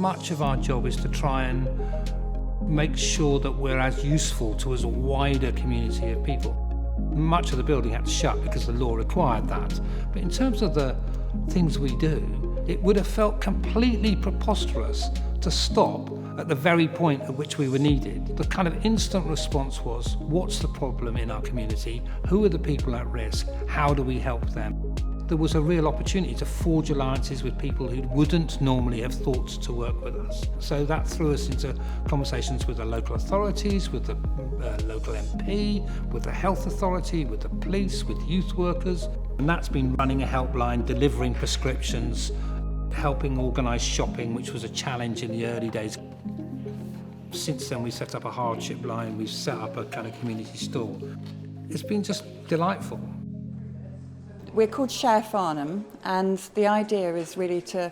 much of our job is to try and make sure that we're as useful to as a wider community of people. Much of the building had to shut because the law required that. But in terms of the things we do, it would have felt completely preposterous to stop at the very point at which we were needed. The kind of instant response was, what's the problem in our community? Who are the people at risk? How do we help them? There was a real opportunity to forge alliances with people who wouldn't normally have thought to work with us. So that threw us into conversations with the local authorities, with the local MP, with the health authority, with the police, with youth workers. And that's been running a helpline, delivering prescriptions, helping organise shopping, which was a challenge in the early days. Since then, we set up a hardship line, we've set up a kind of community store. It's been just delightful. We're called Share Farnham, and the idea is really to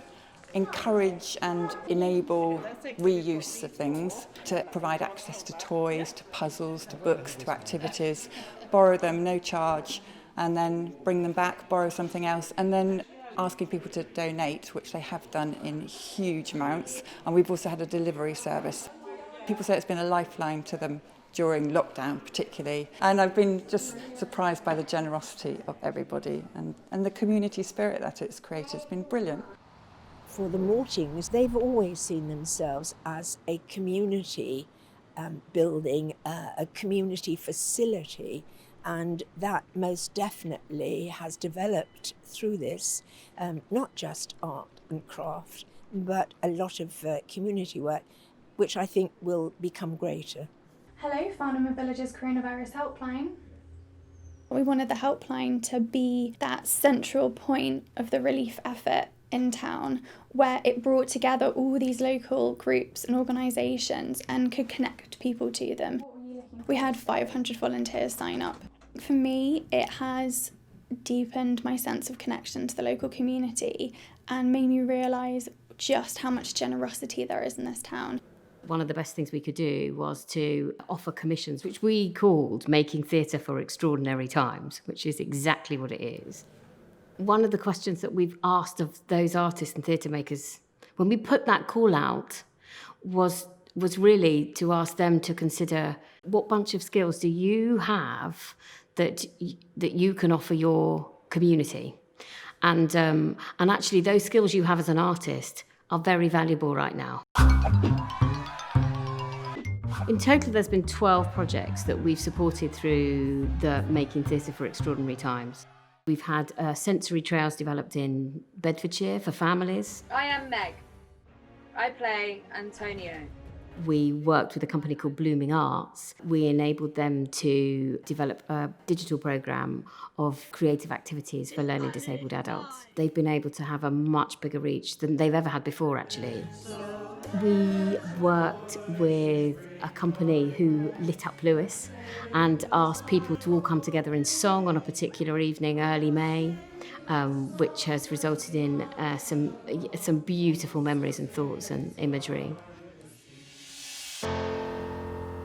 encourage and enable reuse of things, to provide access to toys, to puzzles, to books, to activities, borrow them, no charge, and then bring them back, borrow something else, and then asking people to donate, which they have done in huge amounts. And we've also had a delivery service. People say it's been a lifeline to them during lockdown particularly. And I've been just surprised by the generosity of everybody and the community spirit that it's created. It's been brilliant. For the Maltings, they've always seen themselves as a community building, a community facility, and that most definitely has developed through this, not just art and craft, but a lot of community work, which I think will become greater. Hello, Farnham Village's Coronavirus Helpline. We wanted the helpline to be that central point of the relief effort in town, where it brought together all these local groups and organisations and could connect people to them. We had 500 volunteers sign up. For me, it has deepened my sense of connection to the local community and made me realise just how much generosity there is in this town. One of the best things we could do was to offer commissions, which we called Making Theatre for Extraordinary Times, which is exactly what it is. One of the questions that we've asked of those artists and theatre makers, when we put that call out, was really to ask them to consider what bunch of skills do you have that you can offer your community. And actually those skills you have as an artist are very valuable right now. In total, there's been 12 projects that we've supported through the Making Theatre for Extraordinary Times. We've had sensory trails developed in Bedfordshire for families. I am Meg. I play Antonio. We worked with a company called Blooming Arts. We enabled them to develop a digital programme of creative activities for learning disabled adults. They've been able to have a much bigger reach than they've ever had before, actually. We worked with a company who lit up Lewis and asked people to all come together in song on a particular evening, early May, which has resulted in some beautiful memories and thoughts and imagery.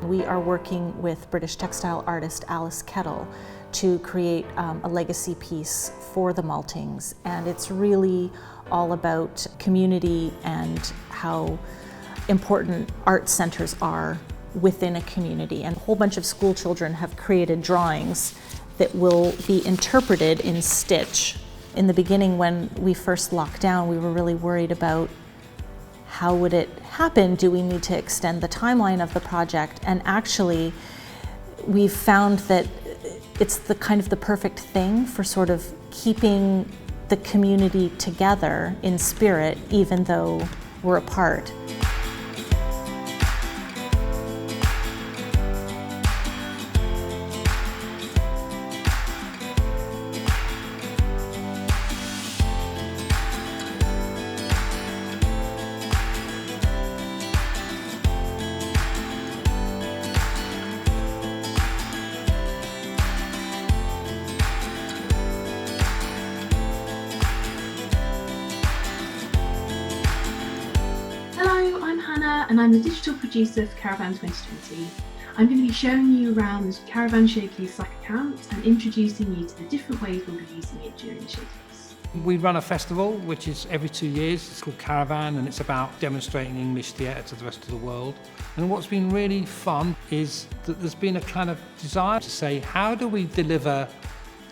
We are working with British textile artist Alice Kettle to create a legacy piece for the Maltings, and it's really all about community and how important art centres are within a community. And a whole bunch of school children have created drawings that will be interpreted in stitch. In the beginning, when we first locked down, we were really worried about how would it happen? Do we need to extend the timeline of the project? And actually, we've found that it's the kind of the perfect thing for sort of keeping the community together in spirit, even though we're apart. And I'm the digital producer for Caravan 2020. I'm going to be showing you around the Caravan Showcase Slack account and introducing you to the different ways we'll be using it during the showcase. We run a festival which is every 2 years. It's called Caravan, and it's about demonstrating English theatre to the rest of the world. And what's been really fun is that there's been a kind of desire to say, how do we deliver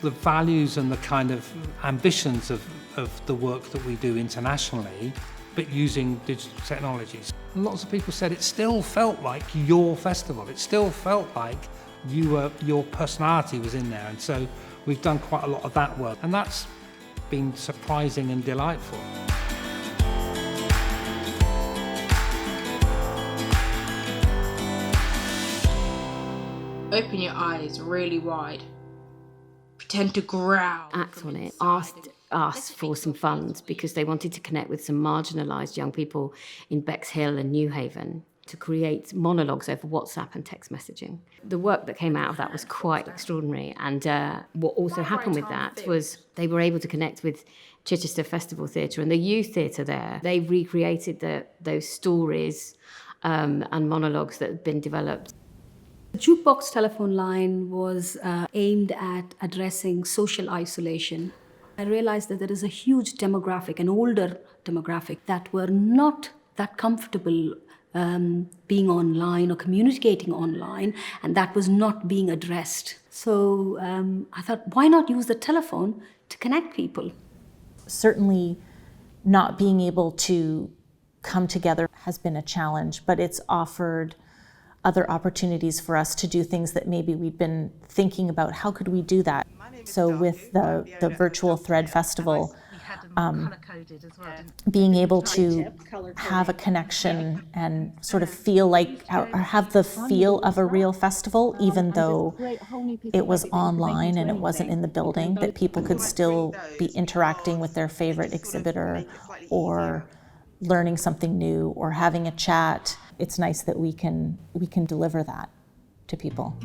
the values and the kind of ambitions of the work that we do internationally, but using digital technologies? And lots of people said it still felt like your festival. It still felt like your personality was in there. And so we've done quite a lot of that work. And that's been surprising and delightful. Open your eyes really wide. Pretend to growl. Act on it. Asked us for some funds because they wanted to connect with some marginalised young people in Bexhill and New Haven to create monologues over WhatsApp and text messaging. The work that came out of that was quite extraordinary, and what also happened with that was they were able to connect with Chichester Festival Theatre and the youth theatre there. They recreated those stories and monologues that had been developed. The jukebox telephone line was aimed at addressing social isolation. I realized that there is a huge demographic, an older demographic, that were not that comfortable being online or communicating online, and that was not being addressed. So I thought, why not use the telephone to connect people? Certainly not being able to come together has been a challenge, but it's offered other opportunities for us to do things that maybe we've been thinking about. How could we do that? So with the virtual Thread Festival, being able to have a connection and sort of feel like, or have the feel of a real festival, even though it was online and it wasn't in the building, that people could still be interacting with their favorite exhibitor or learning something new or having a chat. It's nice that we can deliver that to people.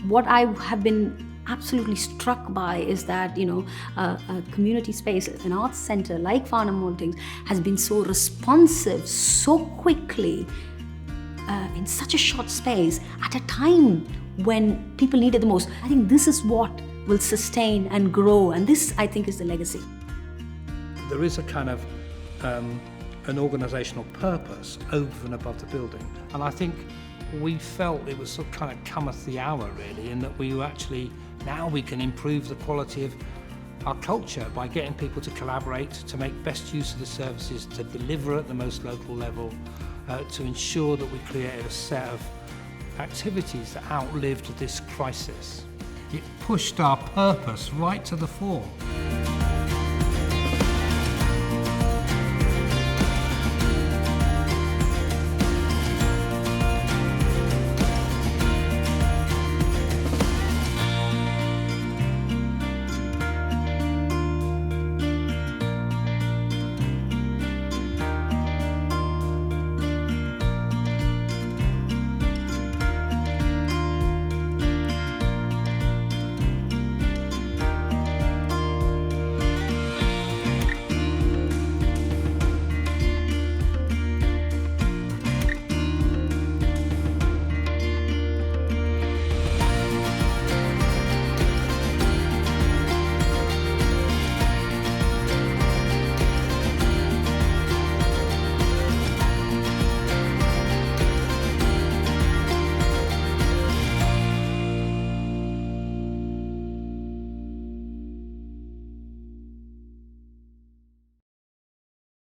What I have been absolutely struck by is that, a community space, an arts centre like Farnham Maltings has been so responsive so quickly in such a short space at a time when people need it the most. I think this is what will sustain and grow, and this, I think, is the legacy. There is a kind of an organisational purpose over and above the building, and I think we felt it was sort of kind of cometh the hour, really, and that we were actually, now we can improve the quality of our culture by getting people to collaborate, to make best use of the services, to deliver at the most local level, to ensure that we created a set of activities that outlived this crisis. It pushed our purpose right to the fore.